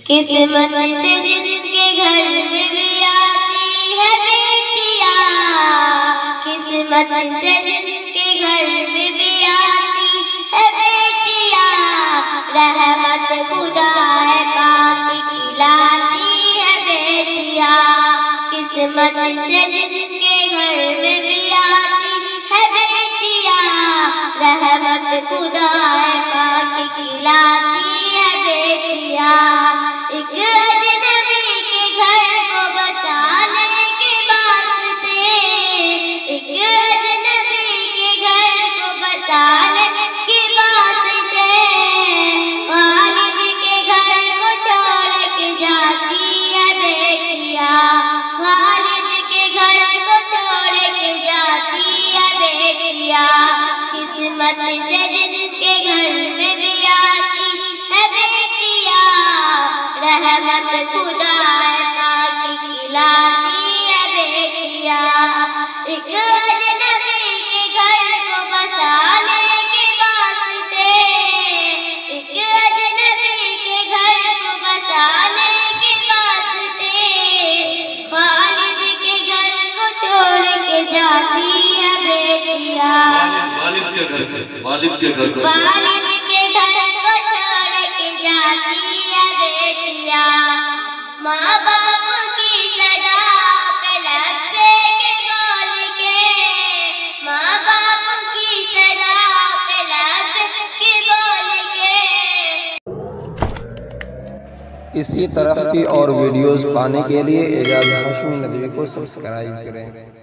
किस्मत से जिनके घर में भी आती है बेटियां, किस्मत से जिनके घर में भी आती है बेटियां, रहमत खुदा पाक की लाती है बेटियां। किस्मत से जिनके घर में भी आती है बेटियां, रहमत खुदा पाक की लाती है बेटियां। एक अजनबी के घर को बसाने के वास्ते, एक अजनबी के घर को बसाने के वास्ते, वालिद के घर को छोड़ के जाती है बेटियां, वालिद के घर को छोड़ के जाती है बेटियां। किस्मत से जिनके घर में भी आती है बेटियां, रहमत खुदा पाक की लाती है बेटियां। एक अजनबी के घर को बसाने के वास्ते, एक अजनबी के घर को बसाने के वास्ते, वालिद के घर को छोड़ के जाती है बेटियां, वालिद के घर को, वालिद के घर को, वालिद के घर को छोड़ के जाती है बेटियां। माँ बाप की सदा पे लब्बैक बोल के, माँ बाप की सदा पे लब्बैक बोल के। इसी तरह की और वीडियोस पाने के लिए एजाज हाशमी नदवी को सब्सक्राइब करें।